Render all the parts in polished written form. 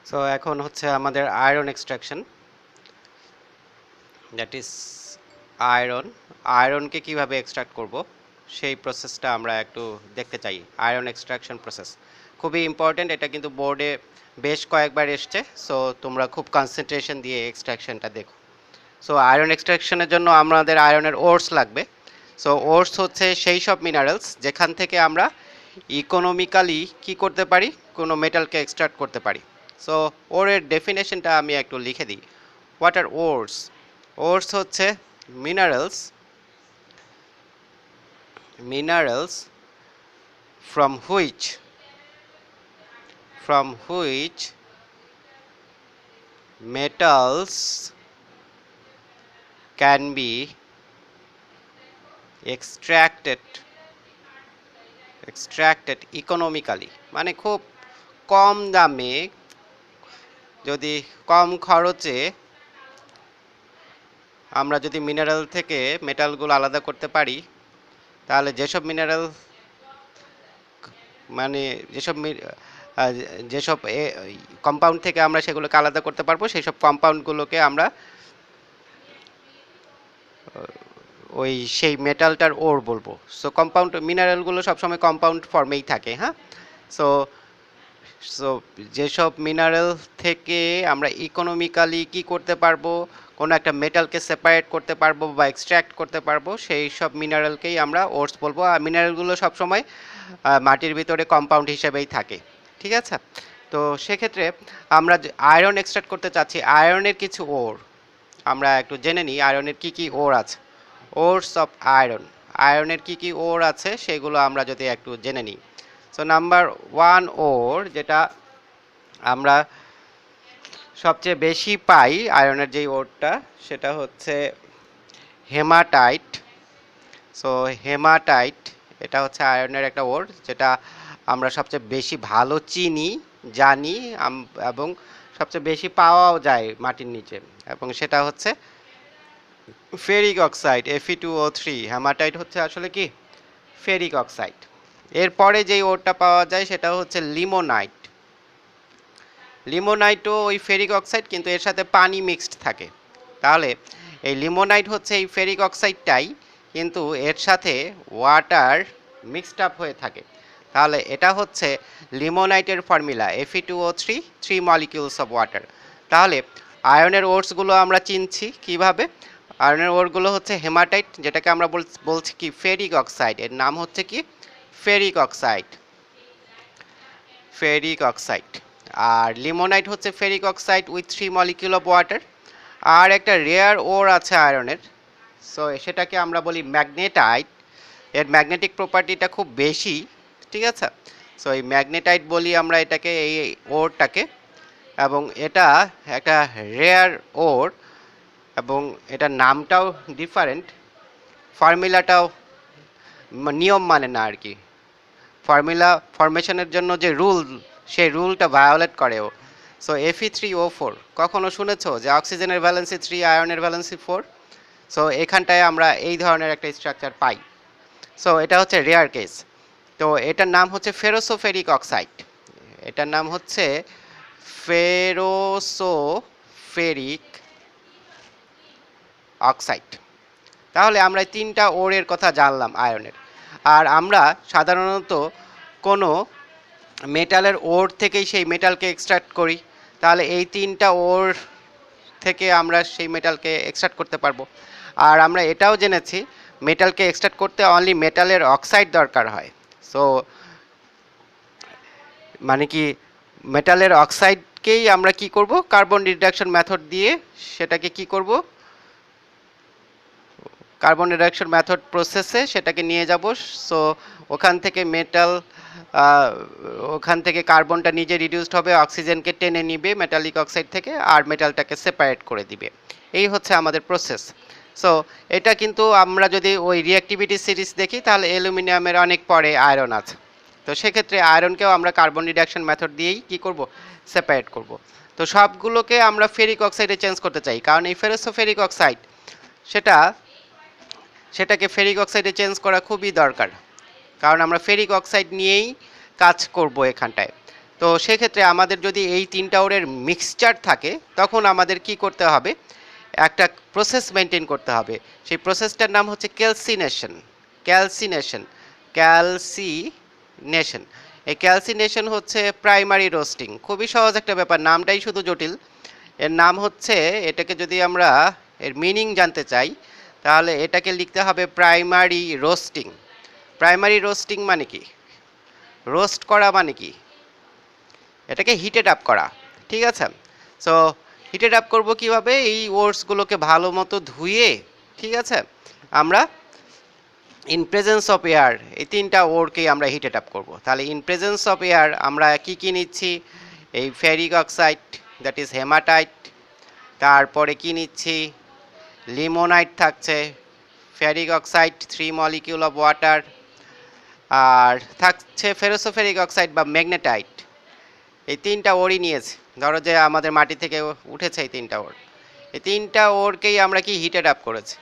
So এখন হচ্ছে আমাদের আয়রন এক্সট্রাকশন, দ্যাট ইজ আয়রনকে কিভাবে এক্সট্রাক্ট করব সেই প্রসেসটা আমরা একটু দেখতে চাই। আয়রন এক্সট্রাকশন প্রসেস খুবই ইম্পর্ট্যান্ট, এটা কিন্তু বোর্ডে বেশ কয়েকবার এসছে। সো তোমরা খুব কনসেন্ট্রেশন দিয়ে এক্সট্রাকশনটা দেখো। সো আয়রন এক্সট্রাকশনের জন্য আমাদের আয়রনের ওর্স লাগবে। সো ওর্স হচ্ছে সেই সব মিনারেলস যেখান থেকে আমরা ইকোনমিক্যালি কি করতে পারি, কোনো মেটালকে এক্সট্রাক্ট করতে পারি। সো ওরের ডেফিনেশনটা আমি একটু লিখে দিই। What are ওর্স? ওর্স হচ্ছে minerals from which metals can be extracted economically, মানে খুব কম দামে, যদি কম খরচে আমরা যদি মিনারেল থেকে মেটালগুলো আলাদা করতে পারি, তাহলে যেসব মিনারেল মানে যেসব যেসব কম্পাউন্ড থেকে আমরা সেগুলোকে আলাদা করতে পারবো, সেই সব কম্পাউন্ডগুলোকে আমরা সেই মেটালটার ওর বলবো। সো কম্পাউন্ড মিনারেলগুলো সবসময় কম্পাউন্ড ফর্মেই থাকে। হ্যাঁ, সো সো যেসব মিনারেল থেকে আমরা ইকোনমিক্যালি কি করতে পারবো, কোনো একটা মেটালকে সেপারেট করতে পারবো বা এক্সট্র্যাক্ট করতে পারবো, সেই সব মিনারেলকেই আমরা ওর্স বলবো। আর মিনারেলগুলো সবসময় মাটির ভিতরে কম্পাউন্ড হিসেবেই থাকে। ঠিক আছে, তো সেক্ষেত্রে আমরা আয়রন এক্সট্রাক্ট করতে চাচ্ছি, আয়রনের কিছু ওর আমরা একটু জেনে নিই। আয়রনের কি কি ওর আছে, ওরস অফ আয়রনের কি কি ওর আছে সেগুলো আমরা যদি একটু জেনে নিই। সো নাম্বার ওয়ান ওর যেটা আমরা সবচেয়ে বেশি পাই আয়রনের যেই ওরটা, সেটা হচ্ছে হেমাটাইট। সো হেমাটাইট এটা হচ্ছে আয়রনের একটা ওর যেটা আমরা সবচেয়ে বেশি ভালো চিনি, জানি এবং সবচেয়ে বেশি পাওয়াও যায় মাটির নিচে, এবং সেটা হচ্ছে ফেরিক অক্সাইড Fe2O3। হেমাটাইট হচ্ছে আসলে কি ফেরিক অক্সাইড। এরপরে যেই ওরটা পাওয়া যায় সেটা হচ্ছে লিমোনাইট। লিমোনাইটও ওই ফেরিক অক্সাইড, কিন্তু এর সাথে পানি মিক্সড থাকে। তাহলে এই লিমোনাইট হচ্ছে এই ফেরিক অক্সাইডটাই, কিন্তু এর সাথে ওয়াটার মিক্সড আপ হয়ে থাকে। তাহলে এটা হচ্ছে লিমোনাইটের formula Fe2O3, 3 molecules of water. তাহলে আয়নের ওর্সগুলো আমরা চিনছি কিভাবে? আয়নের ওরগুলো হচ্ছে হেমাটাইট, যেটাকে আমরা বলছি কি ফেরিক অক্সাইড, এর নাম হচ্ছে কি ফেরিক অক্সাইড। আর লিমোনাইট হচ্ছে ferric oxide with 3 molecule of water. আর একটা রেয়ার ওর আছে আয়রনের, সো সেটাকে আমরা বলি ম্যাগনেটাইট। এর ম্যাগনেটিক প্রপার্টিটা খুব বেশি। ঠিক আছে, সো এই ম্যাগনেটাইট বলি আমরা এটাকে, এই ওরটাকে, এবং এটা একটা রেয়ার ওর, এবং এটার নামটাও ডিফারেন্ট, ফর্মুলাটাও নিয়ম মানে না আর কি। ফর্মুলা ফরমেশনের জন্য যে রুল, সেই রুলটা ভায়োলেট করেও। সো Fe3O4 কখনো শুনেছো যে অক্সিজেনের ভ্যালেন্সি 3, আয়রনের ভ্যালেন্সি 4? সো এখানটায় আমরা এই ধরনের একটা স্ট্রাকচার পাই। সো এটা হচ্ছে রেয়ার কেস। তো এটার নাম হচ্ছে ফেরোসোফেরিক অক্সাইড। এটার নাম হচ্ছে ফেরোসোফেরিক অক্সাইড। তাহলে আমরা তিনটা ওরের কথা জানলাম আয়রনের। আর আমরা সাধারণত কোনো মেটালের ওর থেকেই সেই মেটালকে এক্সট্রাক্ট করি, তাহলে এই তিনটা ওর থেকে আমরা সেই মেটালকে এক্সট্রাক্ট করতে পারবো। আর আমরা এটাও জেনেছি মেটালকে এক্সট্রাক্ট করতে অনলি মেটালের অক্সাইড দরকার হয়। সো মানে কি মেটালের অক্সাইডকেই আমরা কি করব, কার্বন রিডাকশন মেথড দিয়ে সেটাকে কি করব, কার্বন রিডাকশন মেথড প্রসেসে সেটাকে নিয়ে যাব। সো ওখান থেকে ওখান থেকে কার্বনটা নিজে রিডিউসড হবে, অক্সিজেনকে টেনে নিবে মেটালিক অক্সাইড থেকে, আর মেটালটাকে সেপারেট করে দিবে। এই হচ্ছে আমাদের প্রসেস। সো এটা কিন্তু আমরা যদি ওই রিঅ্যাক্টিভিটি সিরিজ দেখি, তাহলে অ্যালুমিনিয়ামের অনেক পরে আয়রন আছে। তো সেক্ষেত্রে আয়রনকেও আমরা কার্বন রিডাকশন মেথড দিয়েই কি করব, সেপারেট করব। তো সবগুলোকে আমরা ফেরিক অক্সাইডে চেঞ্জ করতে চাই, কারণ এই ফেরোসোফেরিক অক্সাইড সেটাকে ফেরিক অক্সাইডে চেঞ্জ করা খুবই দরকার, কারণ আমরা ফেরিক অক্সাইড নিয়েই কাজ করব এখানটায়। তো সেক্ষেত্রে আমাদের যদি এই তিনটা ওরের মিক্সচার থাকে তখন আমাদের কি করতে হবে, একটা প্রসেস মেনটেন করতে হবে। সেই প্রসেসটার নাম হচ্ছে ক্যালসিনেশন। ক্যালসিনেশন ক্যালসিনেশন এই ক্যালসিনেশন হচ্ছে প্রাইমারি রোস্টিং। খুবই সহজ একটা ব্যাপার, নামটাই শুধু জটিল। এর নাম হচ্ছে, এটাকে যদি আমরা এর মিনিং জানতে চাই তাহলে এটাকে লিখতে হবে প্রাইমারি রোস্টিং। প্রাইমারি রোস্টিং মানে কি, রোস্ট করা মানে কি, এটাকে হিটেড আপ করা। ঠিক আছে, সো হিটেড আপ করব কিভাবে, এই ওটসগুলোকে ভালো মতো ধুয়ে, ঠিক আছে, আমরা ইন প্রেজেন্স অফ এয়ার এই তিনটা ওরকেই আমরা হিটেড আপ করব। তাহলে ইন প্রেজেন্স অফ এয়ার আমরা কি কি নিচ্ছি, এই ferric oxide that is hematite, তারপরে কি নিচ্ছি, লিমোনাইট থাকছে, ferric oxide 3 molecule of water, আর থাকছে ফেরোসোফেরিক অক্সাইড বা ম্যাগনেটাইট। এই তিনটা ওরই নিয়েছে, ধরো যে আমাদের মাটি থেকে উঠেছে এই তিনটা ওর, এই তিনটা ওরকেই আমরা কি হিটেড আপ করেছি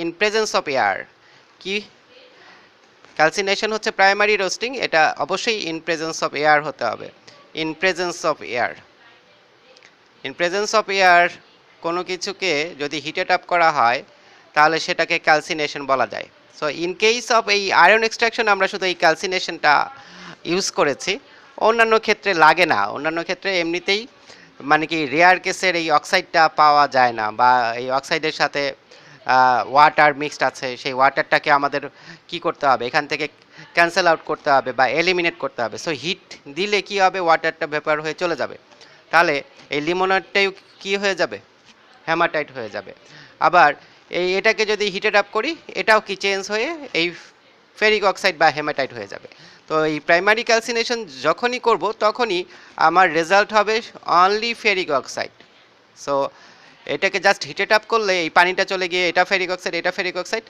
ইন প্রেজেন্স অফ এয়ার। কি ক্যালসিনেশন হচ্ছে প্রাইমারি রোস্টিং, এটা অবশ্যই ইন প্রেজেন্স অফ এয়ার হতে হবে। In presence of air, in presence of air কোনো কিছুকে যদি হিটেড আপ করা হয় তাহলে সেটাকে ক্যালসিনেশন বলা যায়। সো ইন কেস অফ এই আয়রন এক্সট্রাকশন আমরা শুধু এই ক্যালসিনেশনটা ইউজ করেছি, অন্যান্য ক্ষেত্রে লাগে না। অন্যান্য ক্ষেত্রে এমনিতেই মানে কি রেয়ার কেসের এই অক্সাইডটা পাওয়া যায় না, বা এই অক্সাইডের সাথে ওয়াটার মিক্সড আছে, সেই ওয়াটারটাকে আমাদের কি করতে হবে, এখান থেকে ক্যান্সেল আউট করতে হবে বা এলিমিনেট করতে হবে। সো হিট দিলে কি হবে, ওয়াটারটা ভেপার হয়ে চলে যাবে, তাহলে এই লিমোনেটটাই কি হয়ে যাবে, হেমাটাইট হয়ে যাবে। আবার এটাকে যদি হিটেড আপ করি এটাও কি চেঞ্জ হয়ে এই ফেরিক অক্সাইড বা হেমাটাইট হয়ে যাবে। তো এই প্রাইমারি ক্যালসিনেশন যখনই করব তখনই আমার রেজাল্ট হবে অনলি ফেরিক অক্সাইড। সো এটাকে জাস্ট হিটেড আপ করলে এই পানিটা চলে গিয়ে এটা ফেরিক অক্সাইড, এটা ফেরিক অক্সাইড,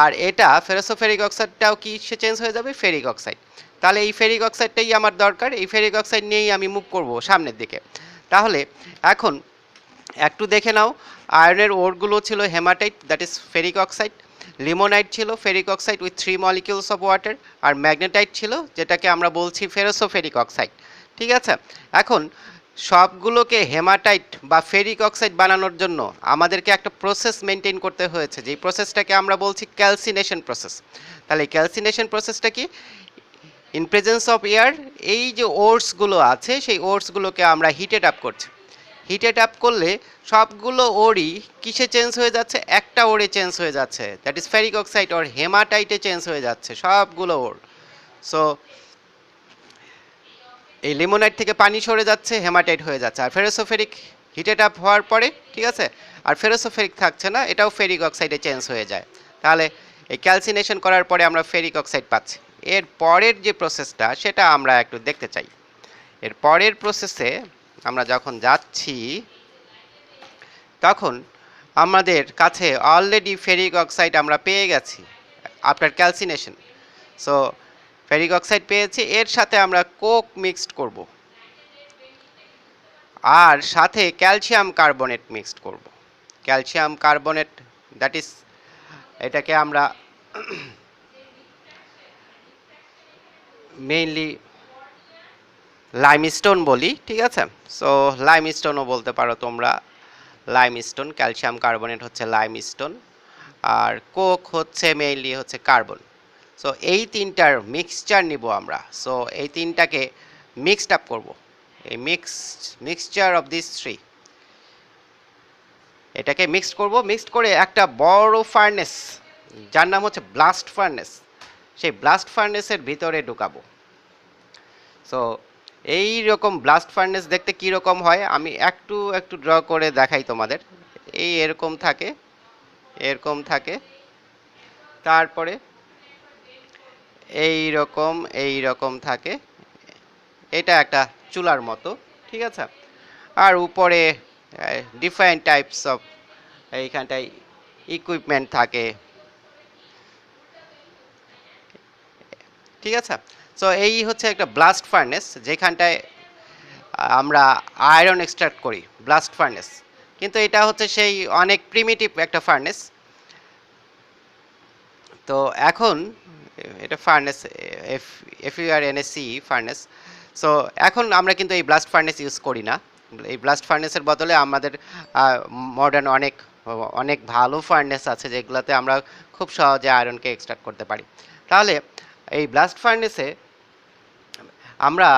আর এটা ফেরোসোফেরিক অক্সাইডটাও কি সে চেঞ্জ হয়ে যাবে ফেরিক অক্সাইড। তাহলে এই ফেরিক অক্সাইডটাই আমার দরকার, এই ফেরিক অক্সাইড নিয়েই আমি মুভ করব সামনের দিকে। তাহলে এখন একটু দেখে নাও, আয়রনের ওরগুলো ছিল hematite that is ferric oxide, limonite ছিল ferric oxide with 3 molecules of water, আর ম্যাগনেটাইট ছিল যেটাকে আমরা বলছি ফেরোসোফেরিক অক্সাইড। ঠিক আছে, এখন সবগুলোকে হেমাটাইট বা ফেরিক অক্সাইড বানানোর জন্য আমাদেরকে একটা প্রসেস মেনটেন করতে হয়েছে, যেই প্রসেসটাকে আমরা বলছি ক্যালসিনেশন প্রসেস। তাহলে ক্যালসিনেশন প্রসেসটা কি, ইন প্রেজেন্স অফ এয়ার এই যে ওটসগুলো আছে সেই ওটসগুলোকে আমরা হিটেড আপ করছি। হিটেড আপ করলে সবগুলো ওরই কিসে চেঞ্জ হয়ে যাচ্ছে, একটা ওরে চেঞ্জ হয়ে যাচ্ছে, that is ferric oxide or হেমাটাইটে চেঞ্জ হয়ে যাচ্ছে সবগুলো ওর। সো এই লিমোনাইট থেকে পানি সরে যাচ্ছে, হেমাটাইট হয়ে যাচ্ছে, আর ফেরোসোফেরিক হিটেড আপ হওয়ার পরে, ঠিক আছে, আর ফেরোসোফেরিক থাকছে না, এটাও ফেরিক অক্সাইডে চেঞ্জ হয়ে যায়। তাহলে এই ক্যালসিনেশন করার পরে আমরা ফেরিক অক্সাইড পাচ্ছি। এর পরের যে প্রসেসটা সেটা আমরা একটু দেখতে চাই। এর পরের প্রসেসে আমরা যখন যাচ্ছি তখন আমাদের কাছে অলরেডি ফেরিক অক্সাইড আমরা পেয়ে গেছি after calcination. So ferric oxide পেয়েছি, এর সাথে আমরা কোক মিক্সড করব, আর সাথে ক্যালসিয়াম কার্বনেট মিক্সড করব। ক্যালসিয়াম কার্বনেট দ্যাট ইজ, এটাকে আমরা মেইনলি লাইমস্টোন বলি। ঠিক আছে, সো লাইমস্টোনও বলতে পারো তোমরা, লাইমস্টোন, ক্যালসিয়াম কার্বনেট হচ্ছে লাইমস্টোন, আর কোক হচ্ছে মেইনলি হচ্ছে কার্বন। সো এই তিনটার মিক্সচার নিব আমরা। সো এই তিনটাকে মিক্সড আপ করব, এই মিক্সচার অফ দিস থ্রি, এটাকে মিক্সড করব। মিক্সড করে একটা বড় ফার্নেস যার নাম হচ্ছে ব্লাস্ট ফার্নেস, সেই ব্লাস্ট ফার্নেসের ভিতরে ঢুকাবো। সো এই রকম ব্লাস্ট ফার্নেস দেখতে কি রকম হয় আমি একটু একটু ড্র করে দেখাই তোমাদের। এই এরকম থাকে, এরকম থাকে, তারপরে এই রকম থাকে, এটা একটা চুলার মতো। ঠিক আছে, আর উপরে ডিফারেন্ট টাইপস অফ এইখানটায় ইকুইপমেন্ট থাকে। ঠিক আছে, সো এই হচ্ছে একটা ব্লাস্ট ফার্নেস যেখানটায় আমরা আয়রন এক্সট্রাক্ট করি, ব্লাস্ট ফার্নেস। কিন্তু এটা হচ্ছে সেই অনেক প্রিমিটিভ একটা ফার্নেস। তো এখন এটা ফার্নেস, এফইউআরএনএসি ফার্নেস। সো এখন আমরা কিন্তু এই ব্লাস্ট ফার্নেস ইউজ করি না। এই ব্লাস্ট ফার্নেসের বদলে আমাদের মডার্ন অনেক অনেক ভালো ফার্নেস আছে যেগুলোতে আমরা খুব সহজে আয়রনকে এক্সট্রাক্ট করতে পারি। তাহলে এই ব্লাস্ট ফার্নেসে আমরা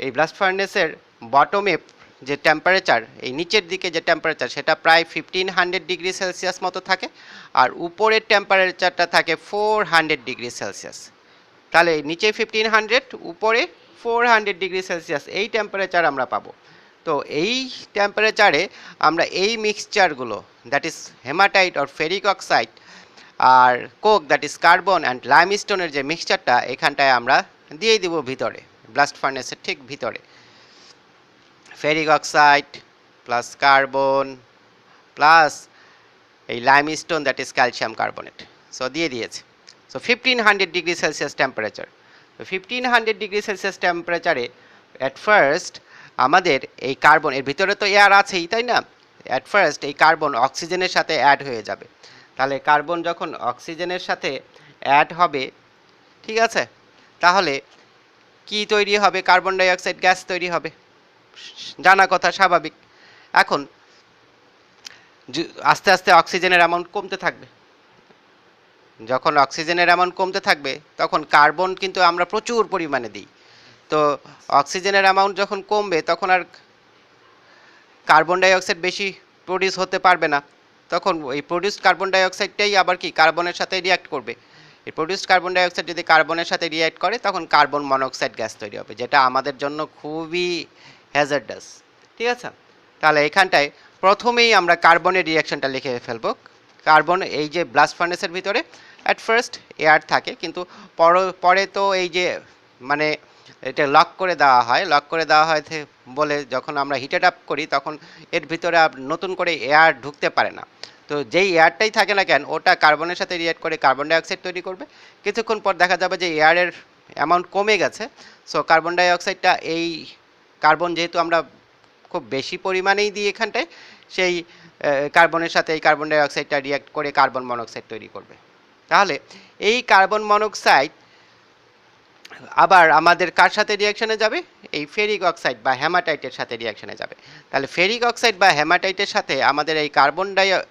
এই ব্লাস্ট ফার্নেসের বটমে যে টেম্পারেচার, এই নিচের দিকে যে টেম্পারেচার সেটা প্রায় 1500 ডিগ্রি সেলসিয়াস মতো থাকে, আর উপরের টেম্পারেচারটা থাকে 400 ডিগ্রি সেলসিয়াস। তাহলে নিচে 1500, উপরে 400 ডিগ্রি সেলসিয়াস এই টেম্পারেচার আমরা পাবো। তো এই টেম্পারেচারে আমরা এই মিক্সচারগুলো, that is hematite or ferric oxide আর coke, that is carbon and লাইমস্টোনের যে মিক্সচারটা, এখানটায় আমরা দিয়ে দিব ভিতরে, ব্লাস্ট ফার্নেসের ঠিক ভিতরে। Ferric oxide plus carbon plus এই limestone, that is calcium carbonate. So দিয়ে দিয়েছে। So 1500 degree Celsius temperature. তো 1500 ডিগ্রি সেলসিয়াস টেম্পারেচারে অ্যাট ফার্স্ট আমাদের এই কার্বন, এর ভিতরে তো এয়ার আছেই, তাই না? অ্যাট ফার্স্ট এই কার্বন অক্সিজেনের সাথে অ্যাড হয়ে যাবে। তাহলে কার্বন যখন অক্সিজেনের সাথে অ্যাড হবে, ঠিক আছে, তাহলে কি তৈরি হবে? কার্বন ডাই অক্সাইড গ্যাস তৈরি হবে, জানা কথা, স্বাভাবিক। এখন আস্তে আস্তে অক্সিজেনের অ্যামাউন্ট কমতে থাকবে। যখন অক্সিজেনের অ্যামাউন্ট কমতে থাকবে তখন কার্বন কিন্তু আমরা প্রচুর পরিমাণে দিই। তো অক্সিজেনের অ্যামাউন্ট যখন কমবে তখন আর কার্বন ডাই অক্সাইড বেশি প্রডিউস হতে পারবে না। তখন এই প্রডিউসড কার্বন ডাই অক্সাইডটাই আবার কি কার্বনের সাথে রিঅ্যাক্ট করবে। এই প্রডিউসড কার্বন ডাই অক্সাইড যদি কার্বনের সাথে রিঅ্যাক্ট করে তখন কার্বন মনোক্সাইড গ্যাস তৈরি হবে, যেটা আমাদের জন্য খুবই হ্যাজার্ডাস। ঠিক আছে? তাহলে এখানটায় প্রথমেই আমরা কার্বনের রিঅ্যাকশনটা লিখে ফেলবো। কার্বন, এই যে ব্লাস্ট ফার্নেসের ভিতরে অ্যাট ফার্স্ট এয়ার থাকে, কিন্তু পরে তো এই যে মানে এটা লক করে দেওয়া হয়, বলে যখন আমরা হিটেড আপ করি তখন এর ভিতরে নতুন করে এয়ার ঢুকতে পারে না। তো যেই এয়ারটাই থাকে না কেন, ওটা কার্বনের সাথে রিঅ্যাক্ট করে কার্বন ডাই অক্সাইড তৈরি করবে। কিছুক্ষণ পর দেখা যাবে যে এয়ারের অ্যামাউন্ট কমে গেছে। সো কার্বন ডাই অক্সাইডটা, এই কার্বন যেহেতু আমরা খুব বেশি পরিমাণেই দিই এখানটায়, সেই কার্বনের সাথে এই কার্বন ডাই অক্সাইডটা রিঅ্যাক্ট করে কার্বন মনোক্সাইড তৈরি করবে। তাহলে এই কার্বন মনোক্সাইড আবার আমাদের কার সাথে রিঅ্যাকশনে যাবে? এই ফেরিক অক্সাইড বা হেমাটাইটের সাথে রিঅ্যাকশনে যাবে। তাহলে ফেরিক অক্সাইড বা হেমাটাইটের সাথে আমাদের এই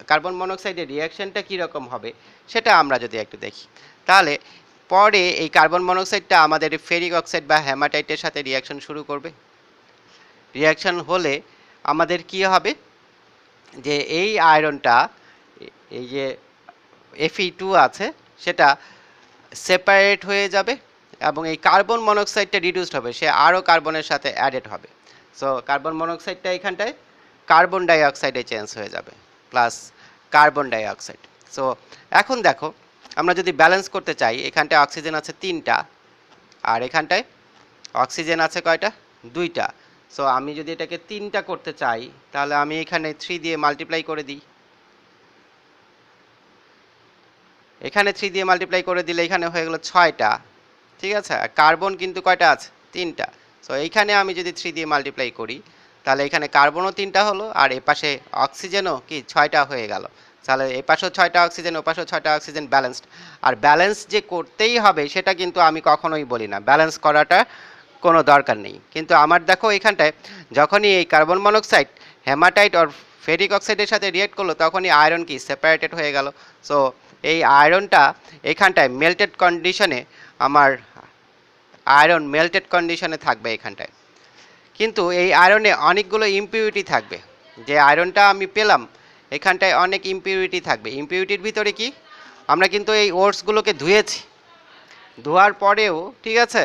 কার্বন মনোক্সাইডের রিঅ্যাকশনটা কীরকম হবে সেটা আমরা যদি একটু দেখি, তাহলে পরে এই কার্বন মনোক্সাইডটা আমাদের ফেরিক অক্সাইড বা হেমাটাইটের সাথে রিঅ্যাকশন শুরু করবে। রিঅ্যাকশন হলে আমাদের কি হবে? যে এই আয়রনটা, এই যে Fe2 আছে, সেটা সেপারেট হয়ে যাবে এবং এই কার্বন মনোক্সাইডটা রিডিউসড হবে, সে আরও কার্বনের সাথে অ্যাডেড হবে। সো কার্বন মনোক্সাইডটা এখানটায় কার্বন ডাই অক্সাইডে চেঞ্জ হয়ে যাবে, plus carbon die oxide. So এখন দেখো, আমরা যদি ব্যালেন্স করতে চাই, এখানটায় অক্সিজেন আছে 3টা আর এখানটায় অক্সিজেন আছে কয়টা? 2টা। সো আমি যদি এটাকে 3টা করতে চাই তাহলে আমি এখানে 3 দিয়ে মাল্টিপ্লাই করে দিই। এখানে 3 দিয়ে মাল্টিপ্লাই করে দিলে এখানে হয়ে গেল 6টা। ঠিক আছে? আর কার্বন কিন্তু কয়টা আছে? 3টা। সো এইখানে আমি যদি 3 দিয়ে মাল্টিপ্লাই করি তাহলে এখানে কার্বনও 3টা হলো আর এপাশে অক্সিজেনও কি 6টা হয়ে গেল। তাহলে এপাশেও 6টা অক্সিজেন, ওপাশেও 6টা অক্সিজেন, ব্যালেন্সড। আর ব্যালেন্স যে করতেই হবে সেটা কিন্তু আমি কখনোই বলি না, ব্যালেন্স করাটা কোনো দরকার নেই। কিন্তু আমার দেখো এখানটায় যখনই এই কার্বন মনোক্সাইড হেমাটাইট আর ফেরিক অক্সাইডের সাথে রিয়েক্ট করলো তখনই আয়রন কি সেপারেটেড হয়ে গেল। সো এই আয়রনটা এখানটায় মেল্টেড কন্ডিশনে, আমার আয়রন মেল্টেড কন্ডিশনে থাকবে এখানটায়। কিন্তু এই আয়রনে অনেকগুলো ইমপিউরিটি থাকবে। যে আয়রনটা আমি পেলাম এখানটায় অনেক ইমপিউরিটি থাকবে। ইমপিউরিটির ভিতরে কি, আমরা কিন্তু এই ওর্সগুলোকে ধুয়েছি, ধোয়ার পরেও, ঠিক আছে,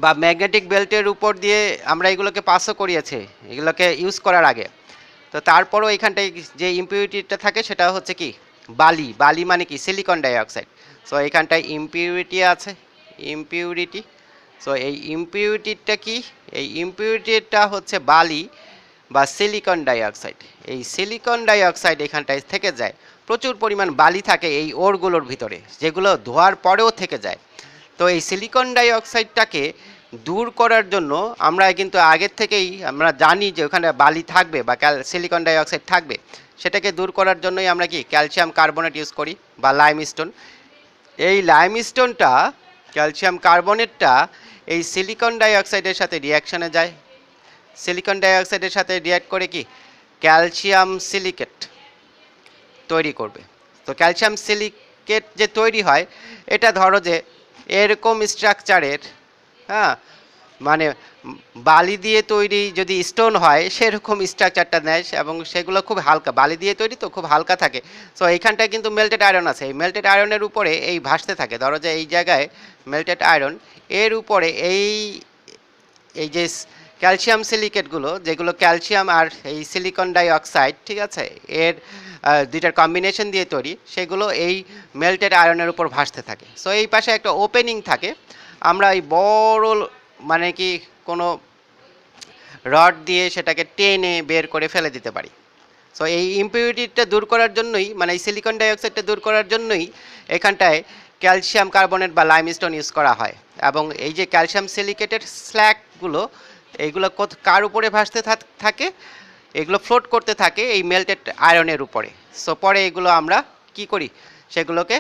বা ম্যাগনেটিক বেল্টের উপর দিয়ে আমরা এগুলোকে পাসও করিয়েছি এগুলোকে ইউজ করার আগে। তো তারপরও এখানটায় যে ইমপিউরিটিটা থাকে সেটা হচ্ছে কি বালি। বালি মানে কি? Silicon dioxide. সো এখানটায় ইমপিউরিটি আছে, ইমপিউরিটি। সো এই ইমপিউরিটিটা কি? এই ইমপিউরিটিটা হচ্ছে বালি বা সিলিকন ডাইঅক্সাইড। এই সিলিকন ডাইঅক্সাইড এখানটায় থেকে যায়, প্রচুর পরিমাণ বালি থাকে এই ওরগুলোর ভিতরে, যেগুলো ধোয়ার পরেও থেকে যায়। তো এই সিলিকন ডাইঅক্সাইডটাকে দূর করার জন্য আমরা কিন্তু আগের থেকেই আমরা জানি যে ওখানে বালি থাকবে বা সিলিকন ডাইঅক্সাইড থাকবে, সেটাকে দূর করার জন্যই আমরা কি ক্যালসিয়াম কার্বনেট ইউজ করি বা লাইমস্টোন। এই লাইমস্টোনটা, ক্যালসিয়াম কার্বনেটটা এই সিলিকন ডাইঅক্সাইডের সাথে রিয়াকশনে যায়, সিলিকন ডাইঅক্সাইডের সাথে রিয়াক্ট করে কি ক্যালসিয়াম সিলিকেট তৈরি করবে। তো ক্যালসিয়াম সিলিকেট যে তৈরি হয় এটা ধরো যে এরকম স্ট্রাকচারের, হ্যাঁ, মানে বালি দিয়ে তৈরি যদি স্টোন হয় সেরকম স্ট্রাকচারটা নেয়, এবং সেগুলো খুব হালকা, বালি দিয়ে তৈরি তো খুব হালকা থাকে। সো এইখানটায় কিন্তু মেল্টেড আয়রন আছে, এই মেল্টেড আয়রনের উপরে এই ভাসতে থাকে। ধরো যে এই জায়গায় মেল্টেড আয়রন, এর উপরে এই এই যে ক্যালসিয়াম সিলিকেটগুলো, যেগুলো ক্যালসিয়াম আর এই সিলিকন ডাইঅক্সাইড, ঠিক আছে, এর দুইটার কম্বিনেশন দিয়ে তৈরি, সেগুলো এই মেল্টেড আয়রনের উপর ভাসতে থাকে। সো এই পাশে একটা ওপেনিং থাকে, আমরা এই বড় মানে কি কোনো রড দিয়ে সেটাকে টেনে বের করে ফেলে দিতে পারি। সো এই ইম্পিউরিটিটা দূর করার জন্যই, মানে এই সিলিকন ডাইঅক্সাইডটা দূর করার জন্যই এখানটায় ক্যালসিয়াম কার্বনেট বা লাইমস্টোন ইউজ করা হয়। এবং এই যে ক্যালসিয়াম সিলিকেটের স্ল্যাগগুলো, এইগুলো কার উপরে ভাসতে থাকে, এগুলো ফ্লোট করতে থাকে এই মেল্টেড আয়রনের উপরে। সো পরে এগুলো আমরা কি করি, সেগুলোকে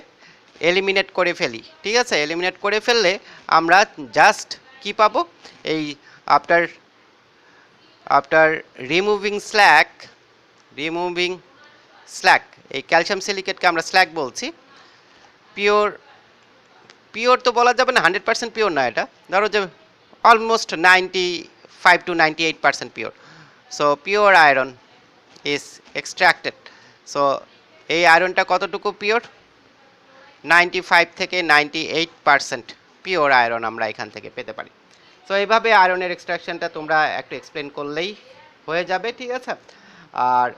এলিমিনেট করে ফেলি, ঠিক আছে। এলিমিনেট করে ফেললে আমরা জাস্ট কি পাবো, এই আফটার আফটার রিমুভিং স্ল্যাগ, এই ক্যালসিয়াম সিলিকেটকে আমরা স্ল্যাগ বলছি। পিওর পিওর তো বলা যাবে না, 100% পিওর না এটা, ধরো যে almost 95 to 98% pure. So pure iron is extracted. So এই আয়রনটা কতটুকু পিওর, 95 থেকে 98% পিওর আয়রন আমরা এখান থেকে পেতে পারি। সো এইভাবে আয়রনের এক্সট্রাকশনটা তোমরা একটু এক্সপ্লেন করলেই হয়ে যাবে, ঠিক আছে। আর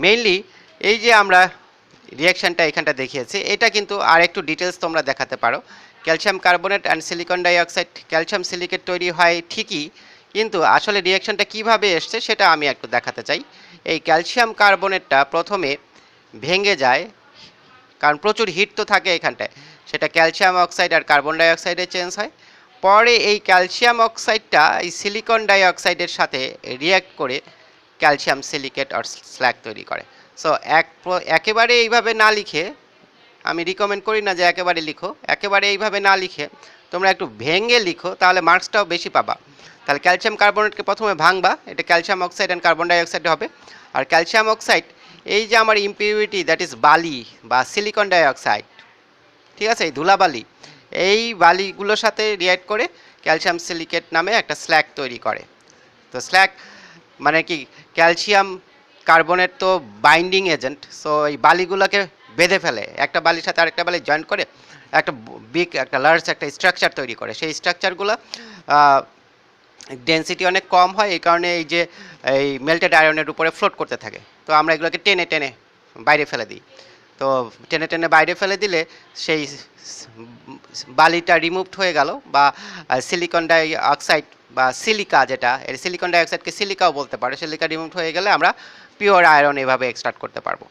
মেইনলি এই যে আমরা রিয়াকশনটা এখানটা দেখিয়েছি, এটা কিন্তু আর একটু ডিটেলস তোমরা দেখাতে পারো। Calcium carbonate and silicon dioxide, calcium silicate তৈরি হয় ঠিকই, কিন্তু আসলে রিয়াকশনটা কিভাবে এসছে সেটা আমি একটু দেখাতে চাই। এই ক্যালসিয়াম কার্বনেটটা প্রথমে ভেঙে যায়, কারণ প্রচুর হিট তো থাকে এখানটায়, সেটা ক্যালসিয়াম অক্সাইড আর কার্বন ডাইঅক্সাইডে চেঞ্জ হয়। পরে এই ক্যালসিয়াম অক্সাইডটা এই সিলিকন ডাইঅক্সাইডের সাথে রিয়্যাক্ট করে ক্যালসিয়াম সিলিকেট আর স্ল্যাগ তৈরি করে। সো একেবারে এইভাবে না লিখে, আমি রিকমেন্ড করি না যে একেবারে লিখো, একেবারে এইভাবে না লিখে তোমরা একটু ভেঙে লিখো, তাহলে মার্কসটাও বেশি পাবা। তাহলে ক্যালসিয়াম কার্বনেটকে প্রথমে ভাঙবা, এটা calcium oxide and carbon dioxide হবে। আর ক্যালসিয়াম অক্সাইড, এই যে আমার ইম্পিউরিটি দ্যাট ইজ বালি বা সিলিকন ডাইঅক্সাইড, ঠিক আছে, এই ধুলাবালি, এই বালিগুলোর সাথে রিয়্যাক্ট করে ক্যালসিয়াম সিলিকেট নামে একটা স্ল্যাগ তৈরি করে। তো স্ল্যাগ মানে কি, ক্যালসিয়াম কার্বনেট তো বাইন্ডিং এজেন্ট, সো এই বালিগুলোকে বেঁধে ফেলে, একটা বালির সাথে আরেকটা বালি জয়েন করে একটা একটা লার্জ একটা স্ট্রাকচার তৈরি করে। সেই স্ট্রাকচারগুলো ডেনসিটি অনেক কম হয়, এই কারণে এই যে এই মেল্টেড আয়রনের উপরে ফ্লোট করতে থাকে। তো আমরা এগুলোকে টেনে টেনে বাইরে ফেলে দিই। তো টেনে টেনে বাইরে ফেলে দিলে সেই বালিটা রিমুভড হয়ে গেল, বা সিলিকন ডাই অক্সাইড বা সিলিকা, যেটা এর সিলিকন ডাইঅক্সাইডকে সিলিকাও বলতে পারে, সিলিকা রিমুভড হয়ে গেলে আমরা পিওর আয়রন এভাবে এক্সট্রাক্ট করতে পারবো।